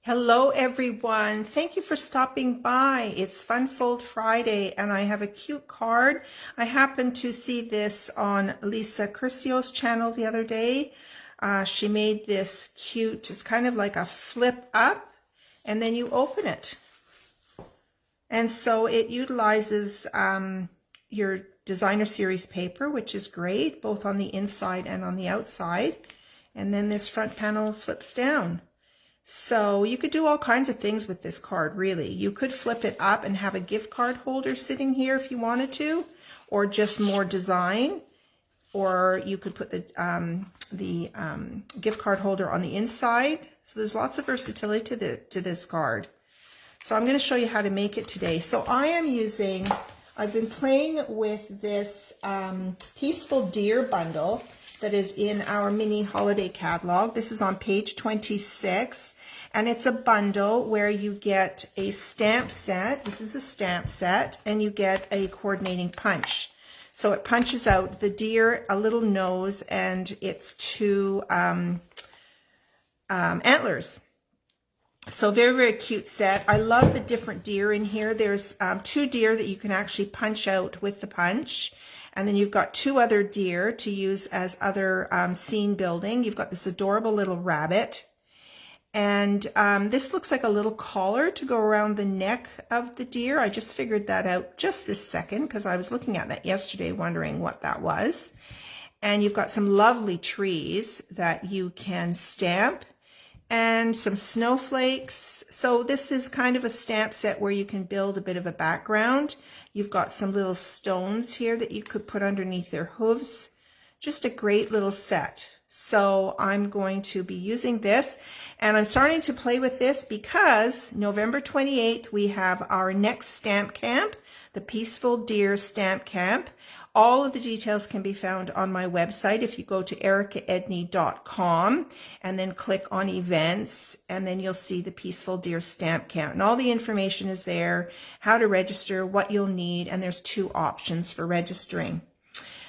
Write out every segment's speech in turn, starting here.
Hello everyone, thank you for stopping by. It's Fun Fold Friday and I have a cute card. I happened to see this on Lisa Curcio's channel the other day. She made this cute, it's kind of like a flip up and then you open it. And so it utilizes your designer series paper, which is great, both on the inside and on the outside. And then this front panel flips down. So you could do all kinds of things with this card, really. You could flip it up and have a gift card holder sitting here if you wanted to, or just more design. Or you could put the gift card holder on the inside. So there's lots of versatility to this card. So I'm going to show you how to make it today. So I've been playing with this Peaceful Deer bundle that is in our mini holiday catalog. This is on page 26, and it's a bundle where you get a stamp set. This is the stamp set, and you get a coordinating punch. So it punches out the deer, a little nose, and its two antlers. So very, very cute set. I love the different deer in here. There's two deer that you can actually punch out with the punch. And then you've got two other deer to use as other scene building. You've got this adorable little rabbit. And this looks like a little collar to go around the neck of the deer. I just figured that out just this second because I was looking at that yesterday wondering what that was. And you've got some lovely trees that you can stamp and some snowflakes. So this is kind of a stamp set where you can build a bit of a background. You've got some little stones here that you could put underneath their hooves. Just a great little set. So I'm going to be using this, and I'm starting to play with this because November 28th we have our next stamp camp, the Peaceful Deer Stamp Camp. All of the details can be found on my website if you go to ericaedney.com and then click on events, and then you'll see the Peaceful Deer Stamp Camp. And all the information is there, how to register, what you'll need, and there's two options for registering.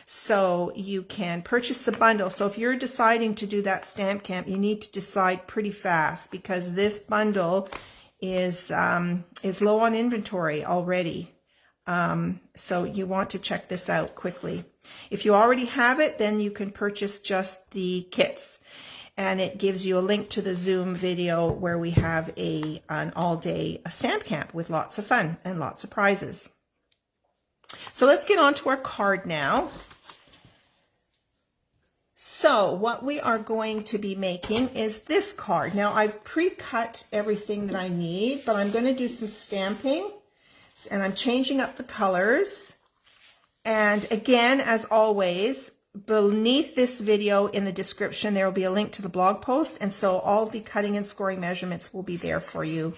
So you can purchase the bundle. So if you're deciding to do that stamp camp, you need to decide pretty fast because this bundle is low on inventory already. So you want to check this out quickly. If you already have it, then you can purchase just the kits, and it gives you a link to the Zoom video where we have an all-day stamp camp with lots of fun and lots of prizes. So let's get on to our card now. So what we are going to be making is this card. Now I've pre-cut everything that I need, but I'm going to do some stamping. And I'm changing up the colors. And again, as always, beneath this video in the description, there will be a link to the blog post. And so all the cutting and scoring measurements will be there for you.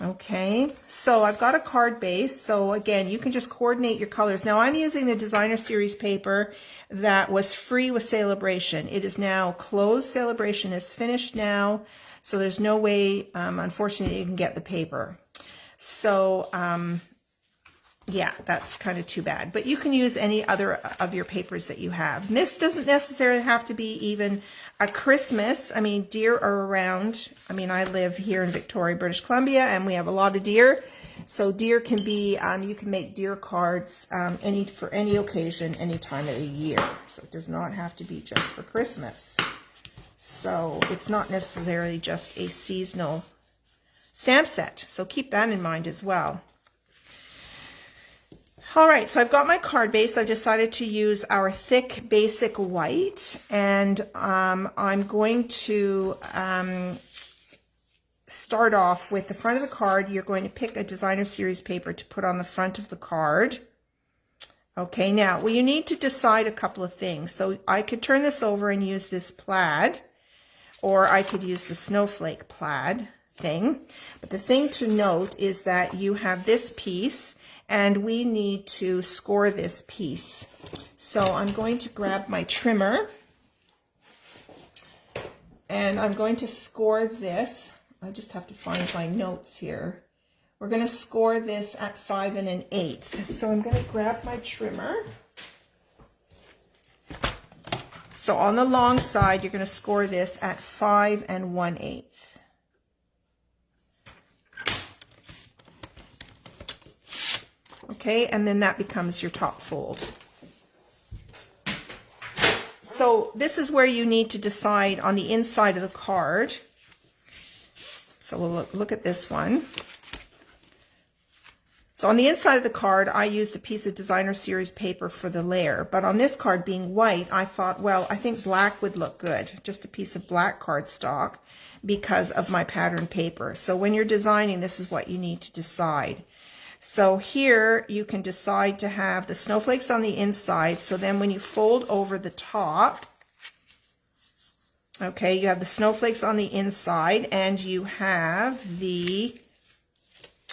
Okay, so I've got a card base. So again, you can just coordinate your colors. Now I'm using the designer series paper that was free with Celebration. It is now closed. Celebration is finished now. So there's no way, unfortunately, you can get the paper. So, yeah, that's kind of too bad. But you can use any other of your papers that you have. And this doesn't necessarily have to be even a Christmas. I mean, deer are around. I mean, I live here in Victoria, British Columbia, and we have a lot of deer. So deer can be, you can make deer cards for any occasion, any time of the year. So it does not have to be just for Christmas. So it's not necessarily just a seasonal stamp set. So keep that in mind as well. All right, so I've got my card base. I decided to use our thick basic white, and I'm going to start off with the front of the card. You're going to pick a designer series paper to put on the front of the card. Okay, now, well, you need to decide a couple of things. So I could turn this over and use this plaid, or I could use the snowflake plaid thing. But the thing to note is that you have this piece and we need to score this piece. So I'm going to grab my trimmer and I'm going to score this. I just have to find my notes here. We're going to score this at 5 1/8. So I'm going to grab my trimmer. So on the long side, you're going to score this at 5 1/8. Okay, and then that becomes your top fold. So this is where you need to decide on the inside of the card. So we'll look at this one. So on the inside of the card, I used a piece of designer series paper for the layer, but on this card being white, I thought, well, I think black would look good, just a piece of black cardstock because of my pattern paper. So when you're designing, this is what you need to decide. So here you can decide to have the snowflakes on the inside. So then when you fold over the top, okay, you have the snowflakes on the inside and you have the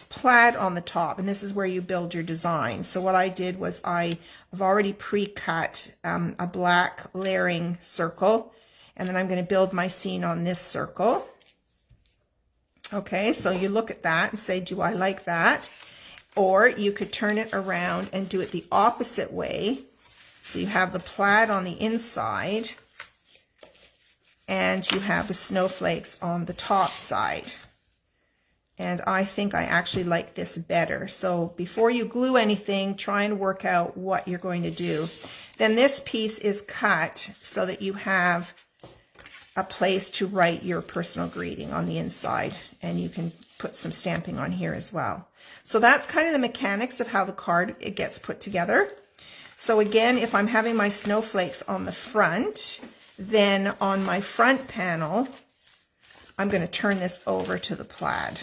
plaid on the top, and this is where you build your design. So what I did was I've already pre-cut a black layering circle, and then I'm going to build my scene on this circle. Okay, so you look at that and say, do I like that? Or you could turn it around and do it the opposite way. So you have the plaid on the inside and you have the snowflakes on the top side. And I think I actually like this better. So before you glue anything, try and work out what you're going to do. Then this piece is cut so that you have a place to write your personal greeting on the inside, and you can put some stamping on here as well. So that's kind of the mechanics of how the card it gets put together. So again, if I'm having my snowflakes on the front, then on my front panel, I'm going to turn this over to the plaid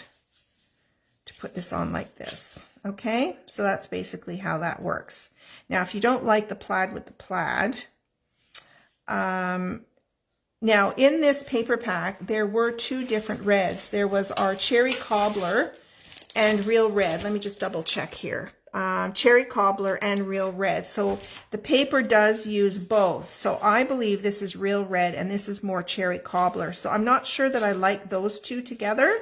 to put this on like this. Okay, so that's basically how that works. Now, if you don't like the plaid with the plaid, now in this paper pack, there were two different reds. There was our cherry cobbler and real red. Let me just double check here. Cherry cobbler and real red. So the paper does use both. So I believe this is real red and this is more cherry cobbler. So I'm not sure that I like those two together.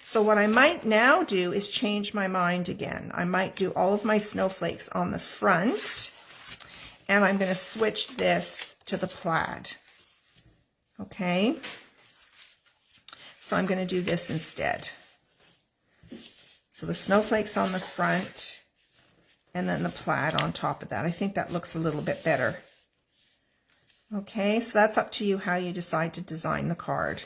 So what I might now do is change my mind again. I might do all of my snowflakes on the front, and I'm going to switch this to the plaid. Okay, so I'm going to do this instead. So the snowflakes on the front and then the plaid on top of that. I think that looks a little bit better. Okay, so that's up to you how you decide to design the card.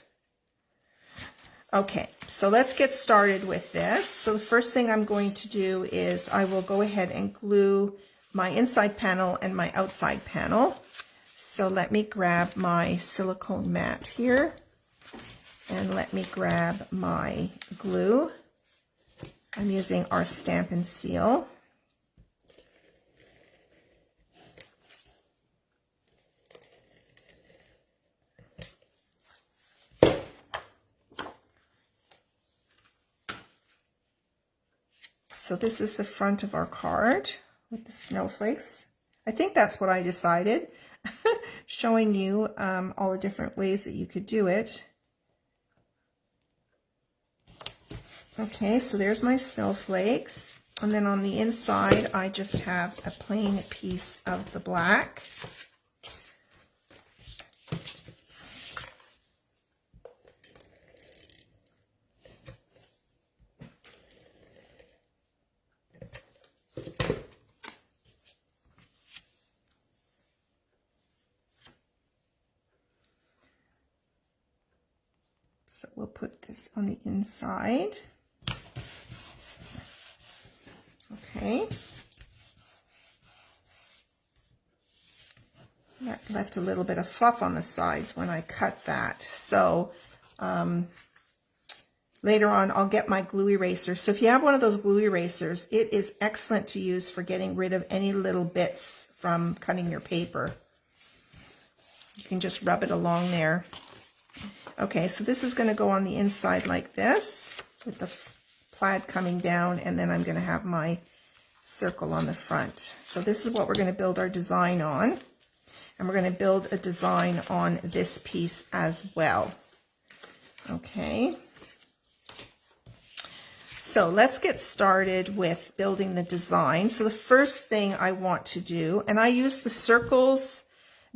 Okay, so let's get started with this. So the first thing I'm going to do is I will go ahead and glue my inside panel and my outside panel. So let me grab my silicone mat here and let me grab my glue. I'm using our Stamp and Seal. So this is the front of our card with the snowflakes. I think that's what I decided. Showing you all the different ways that you could do it. Okay, so there's my snowflakes. And then on the inside, I just have a plain piece of the black. So we'll put this on the inside. Okay. That left a little bit of fluff on the sides when I cut that. So later on, I'll get my glue eraser. So if you have one of those glue erasers, it is excellent to use for getting rid of any little bits from cutting your paper. You can just rub it along there. Okay, so this is going to go on the inside like this with the plaid coming down, and then I'm going to have my circle on the front. So this is what we're going to build our design on, and we're going to build a design on this piece as well. Okay, so let's get started with building the design. So the first thing I want to do, and I use the circles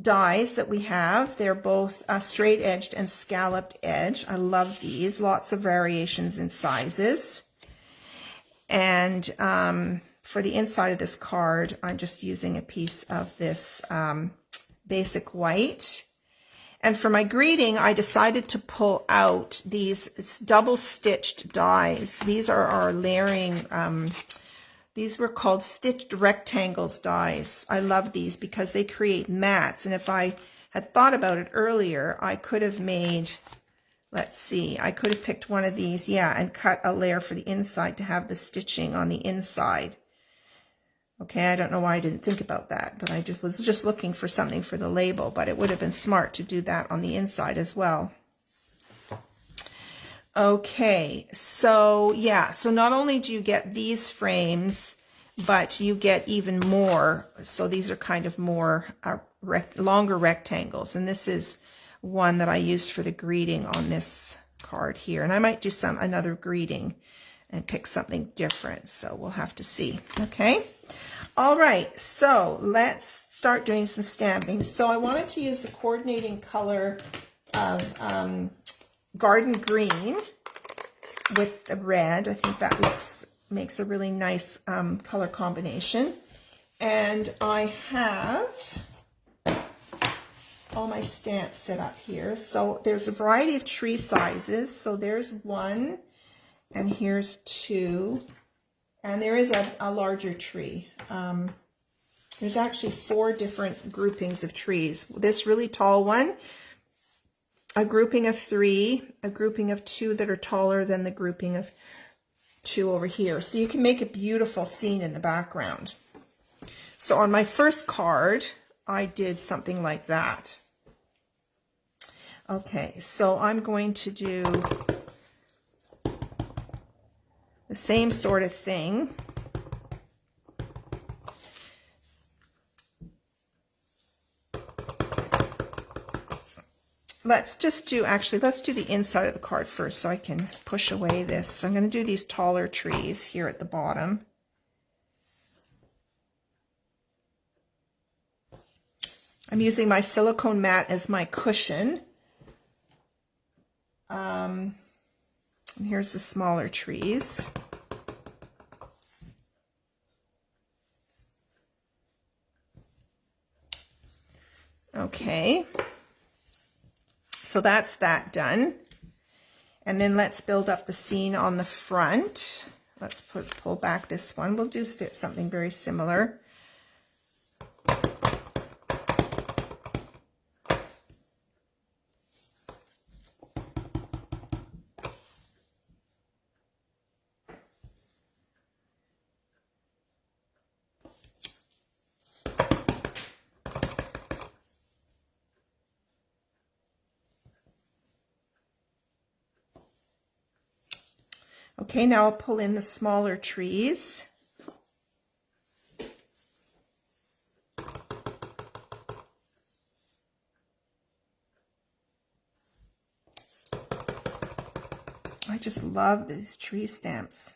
dies that we have. They're both straight edged and scalloped edge. I love these. Lots of variations in sizes. And for the inside of this card, I'm just using a piece of this basic white. And for my greeting, I decided to pull out these double stitched dies. These are our layering, these were called stitched rectangles dies. I love these because they create mats. And if I had thought about it earlier, I could have made, let's see, I could have picked one of these, yeah, and cut a layer for the inside to have the stitching on the inside. Okay, I don't know why I didn't think about that, but I was just looking for something for the label, but it would have been smart to do that on the inside as well. Okay, so yeah, so not only do you get these frames, but you get even more. So these are kind of more longer rectangles, and this is one that I used for the greeting on this card here. And I might do another greeting and pick something different, so we'll have to see. Okay. All right, so let's start doing some stamping. So I wanted to use the coordinating color of garden green with the red. I think that makes a really nice color combination. And I have all my stamps set up here. So there's a variety of tree sizes. So there's one, and here's two. And there is a larger tree. There's actually 4 different groupings of trees. This really tall one, a grouping of 3, a grouping of 2 that are taller than the grouping of 2 over here. So you can make a beautiful scene in the background. So on my first card, I did something like that. Okay, so I'm going to do the same sort of thing. Let's do the inside of the card first so I can push away this. So I'm going to do these taller trees here at the bottom. I'm using my silicone mat as my cushion. And here's the smaller trees. Okay. So that's that done. And then let's build up the scene on the front. Let's pull back this one. We'll do something very similar. Okay, now I'll pull in the smaller trees. I just love these tree stamps.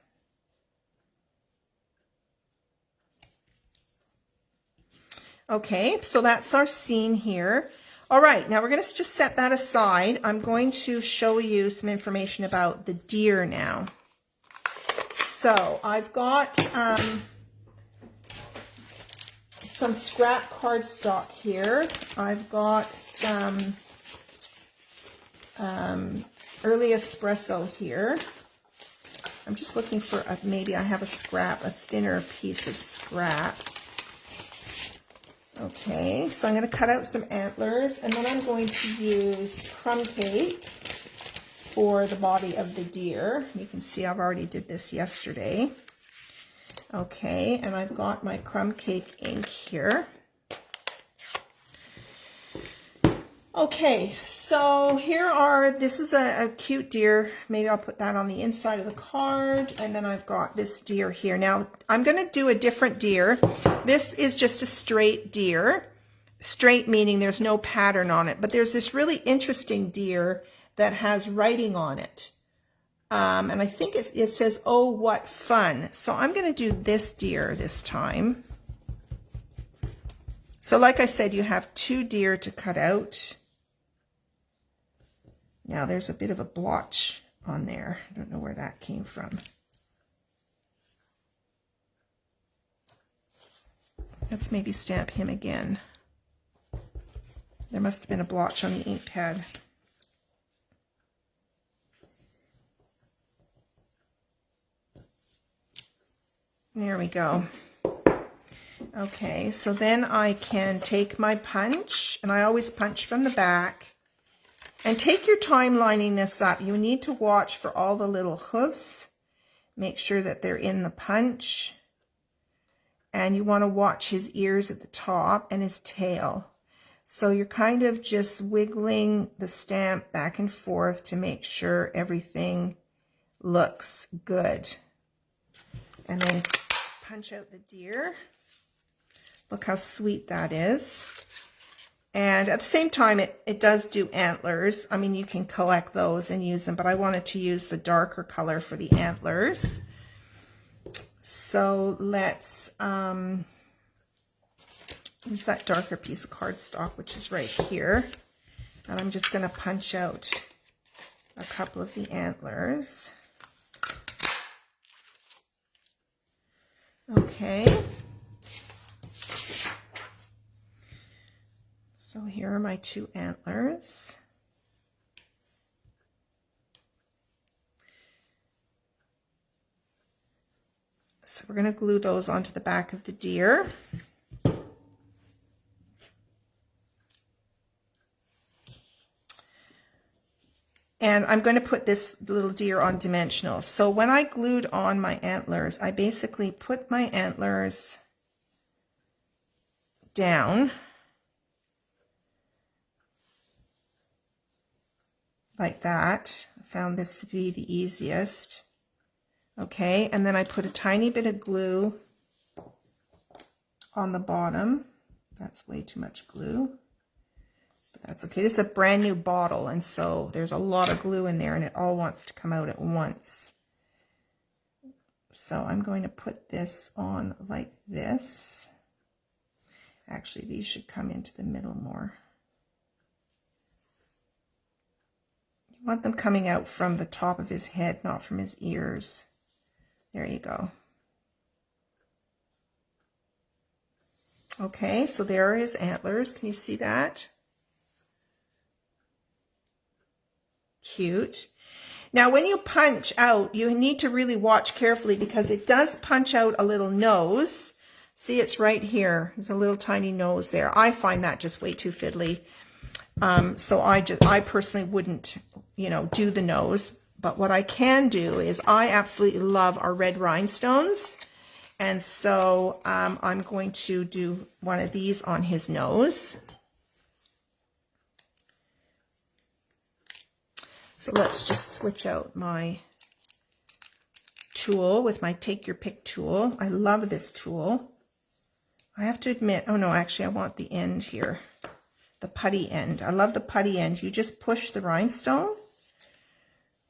Okay, so that's our scene here. All right, now we're going to just set that aside. I'm going to show you some information about the deer now. So I've got some scrap cardstock here. I've got some early espresso here. I'm just looking for maybe I have a thinner piece of scrap. Okay, so I'm going to cut out some antlers, and then I'm going to use crumb cake for the body of the deer. You can see I've already did this yesterday. Okay, and I've got my crumb cake ink here. Okay, so this is a cute deer. Maybe I'll put that on the inside of the card. And then I've got this deer here. Now, I'm going to do a different deer. This is just a straight deer. Straight meaning there's no pattern on it. But there's this really interesting deer that has writing on it. And I think it says, "Oh, what fun." So I'm going to do this deer this time. So like I said, you have 2 deer to cut out. Now there's a bit of a blotch on there. I don't know where that came from. Let's maybe stamp him again. There must have been a blotch on the ink pad. There we go. Okay, so then I can take my punch, and I always punch from the back. And take your time lining this up. You need to watch for all the little hoofs. Make sure that they're in the punch. And you want to watch his ears at the top and his tail. So you're kind of just wiggling the stamp back and forth to make sure everything looks good. And then punch out the deer. Look how sweet that is. And at the same time, it does do antlers. I mean, you can collect those and use them, but I wanted to use the darker color for the antlers. So let's use that darker piece of cardstock, which is right here. And I'm just going to punch out a couple of the antlers. Okay. So here are my 2 antlers. So we're going to glue those onto the back of the deer. And I'm going to put this little deer on dimensional. So when I glued on my antlers, I basically put my antlers down like that. I found this to be the easiest. Okay, and then I put a tiny bit of glue on the bottom. That's way too much glue, but that's okay. This is a brand new bottle, and so there's a lot of glue in there, and it all wants to come out at once. So I'm going to put this on like this. Actually, these should come into the middle more. You want them coming out from the top of his head, not from his ears. There you go. Okay, so there are his antlers. Can you see that? Cute. Now, when you punch out, you need to really watch carefully because it does punch out a little nose. See, it's right here. There's a little tiny nose there. I find that just way too fiddly. So I personally wouldn't, do the nose. But what I can do is I absolutely love our red rhinestones. And so I'm going to do one of these on his nose. So let's just switch out my tool with my Take Your Pick tool. I love this tool. I have to admit, oh no, actually I want the end here. The putty end. I love the putty end. You just push the rhinestone.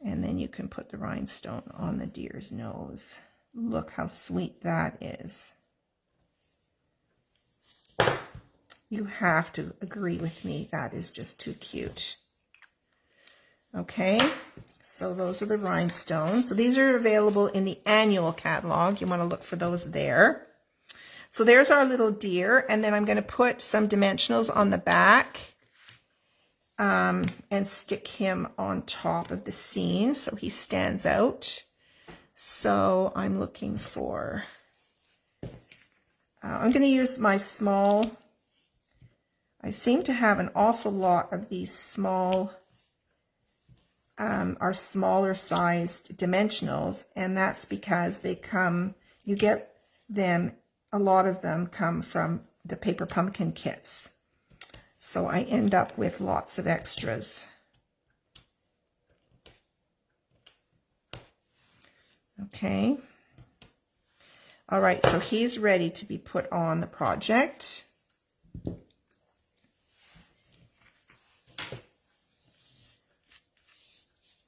And then you can put the rhinestone on the deer's nose. Look how sweet that is. You have to agree with me. That is just too cute. Okay, so those are the rhinestones. So these are available in the annual catalog. You want to look for those there. So there's our little deer. And then I'm going to put some dimensionals on the back. And stick him on top of the scene so he stands out. So I'm looking for, I'm going to use my small, I seem to have an awful lot of these small, are smaller sized dimensionals, and that's because they come, you get them, a lot of them come from the Paper Pumpkin kits. So I end up with lots of extras. Okay. All right, so he's ready to be put on the project.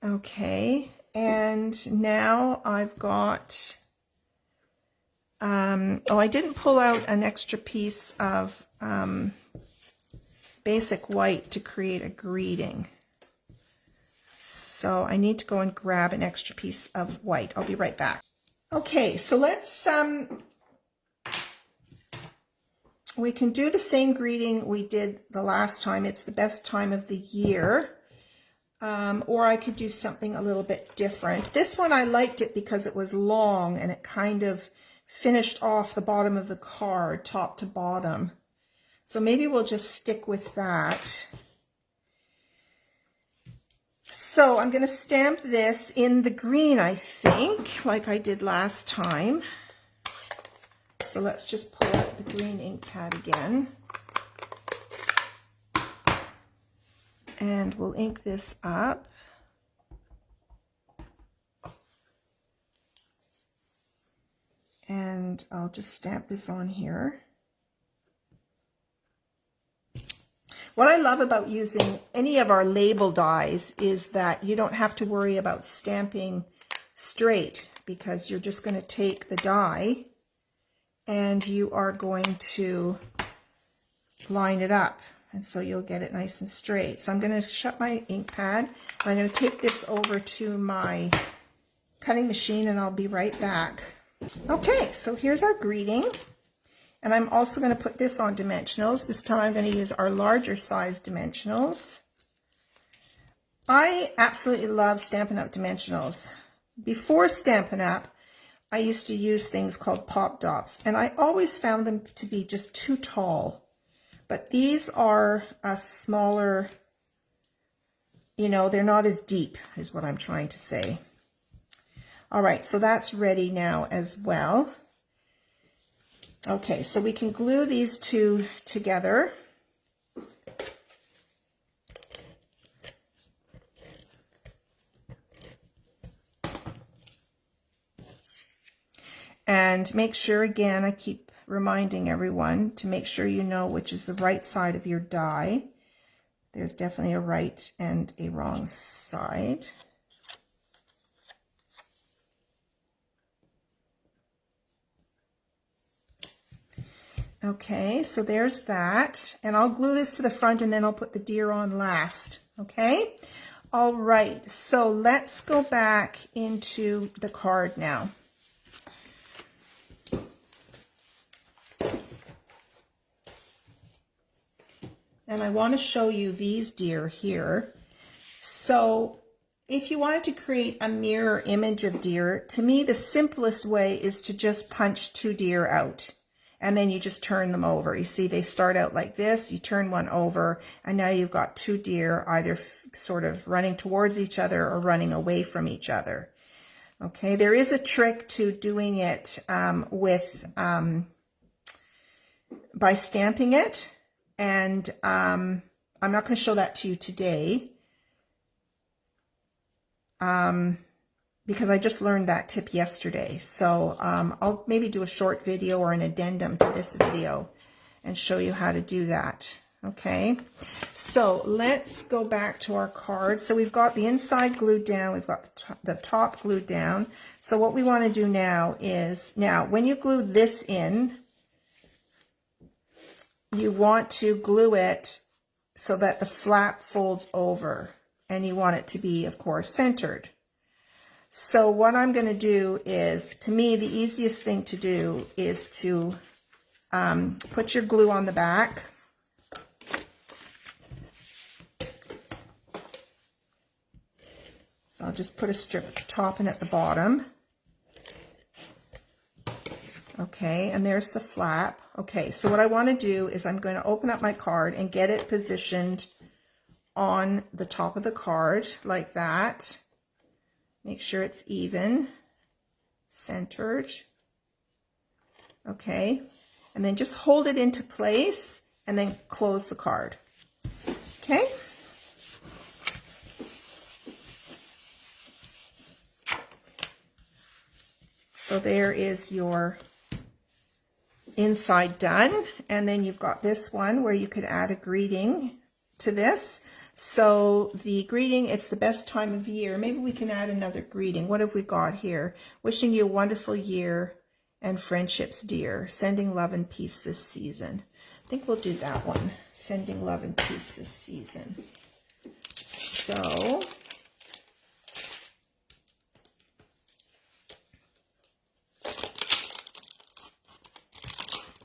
Okay, and now I've got, oh, I didn't pull out an extra piece of basic white to create a greeting. So I need to go and grab an extra piece of white. I'll be right back. Okay, so let's we can do the same greeting we did the last time. It's the best time of the year. Or I could do something a little bit different. This one I liked it because it was long and it kind of finished off the bottom of the card, top to bottom. So maybe we'll just stick with that. So I'm going to stamp this in the green, I think, like I did last time. So let's just pull out the green ink pad again. And we'll ink this up. And I'll just stamp this on here. What I love about using any of our label dies is that you don't have to worry about stamping straight, because you're just going to take the die and you are going to line it up. And so you'll get it nice and straight. So I'm going to shut my ink pad. I'm going to take this over to my cutting machine and I'll be right back. Okay, so here's our greeting. And I'm also going to put this on dimensionals. This time I'm going to use our larger size dimensionals. I absolutely love Stampin' Up! Dimensionals. Before Stampin' Up!, I used to use things called pop dots, and I always found them to be just too tall. But these are a smaller, you know, they're not as deep, is what I'm trying to say. All right, so that's ready now as well. Okay, so we can glue these two together. And make sure, again, I keep reminding everyone to make sure you know which is the right side of your die. There's definitely a right and a wrong side. Okay, so there's that. And I'll glue this to the front and then I'll put the deer on last. Okay? All right, so let's go back into the card now. And I want to show you these deer here. So if you wanted to create a mirror image of deer, to me the simplest way is to just punch two deer out. And then you just turn them over. You see, they start out like this, you turn one over, and now you've got two deer either sort of running towards each other or running away from each other. Okay, there is a trick to doing it by stamping it. And I'm not going to show that to you today because I just learned that tip yesterday. So I'll maybe do a short video or an addendum to this video and show you how to do that. Okay, so let's go back to our card. So we've got the inside glued down, we've got the top glued down. So what we want to do now is, when you glue this in, you want to glue it so that the flap folds over, and you want it to be, of course, centered. So what I'm going to do is, to me, the easiest thing to do is to put your glue on the back. So I'll just put a strip at the top and at the bottom. Okay, and there's the flap. Okay, so what I want to do is I'm going to open up my card and get it positioned on the top of the card like that. Make sure it's even, centered. Okay, and then just hold it into place and then close the card. Okay. So there is your inside done, and then you've got this one where you could add a greeting to this. So the greeting, it's the best time of year. Maybe we can add another greeting. What have we got here? Wishing you a wonderful year and friendships dear. Sending love and peace this season. I think we'll do that one. Sending love and peace this season.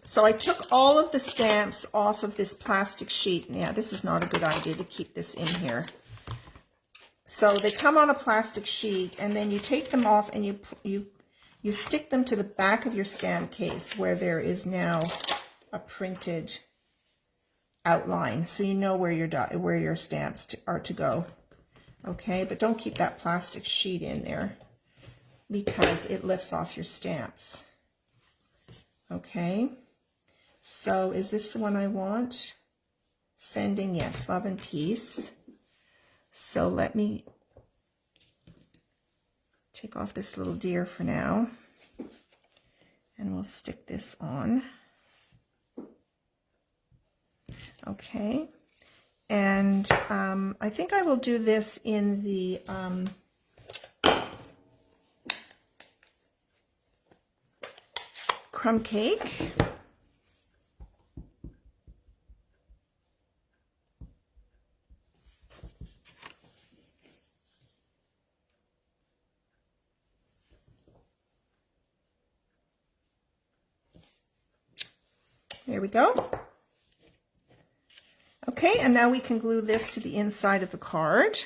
So I took all of the stamps off of this plastic sheet. Yeah, this is not a good idea to keep this in here. So they come on a plastic sheet, and then you take them off and you stick them to the back of your stamp case where there is now a printed outline, so you know where your stamps are to go. Okay, but don't keep that plastic sheet in there because it lifts off your stamps. Okay, so is this the one I want? Sending, yes, love and peace. So let me take off this little deer for now, and we'll stick this on. Okay, and I think I will do this in the crumb cake. There we go. Okay, and now we can glue this to the inside of the card.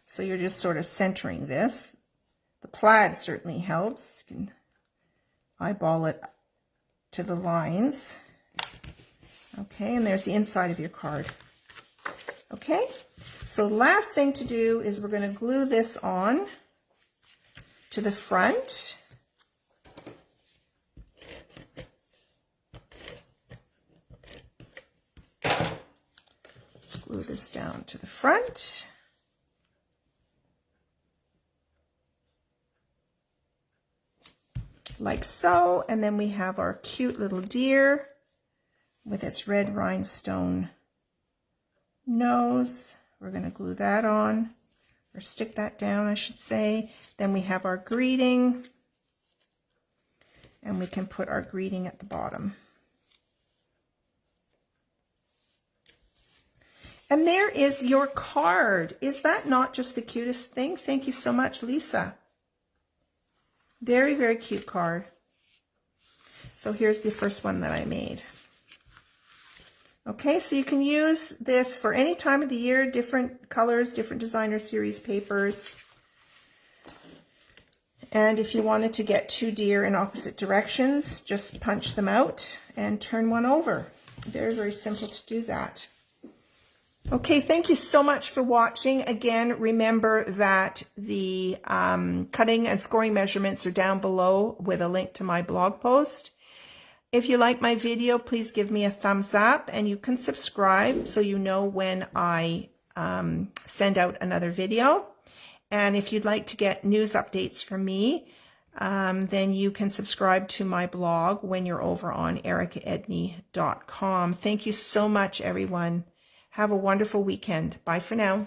So you're just sort of centering this. The plaid certainly helps. You can eyeball it to the lines. Okay, and there's the inside of your card. Okay, so the last thing to do is we're going to glue this on to the front. Let's glue this down to the front. Like so, and then we have our cute little deer with its red rhinestone nose. We're going to glue that on, or stick that down, I should say. Then we have our greeting, and we can put our greeting at the bottom. And there is your card. Is that not just the cutest thing? Thank you so much, Lisa. Very, very cute card. So here's the first one that I made. Okay, so you can use this for any time of the year, different colors, different designer series papers. And if you wanted to get two deer in opposite directions, just punch them out and turn one over. Very, very simple to do that. Okay, thank you so much for watching. Again, remember that the cutting and scoring measurements are down below with a link to my blog post. If you like my video, please give me a thumbs up, and you can subscribe so you know when I send out another video. And if you'd like to get news updates from me, then you can subscribe to my blog when you're over on ericaedney.com. Thank you so much, everyone. Have a wonderful weekend. Bye for now.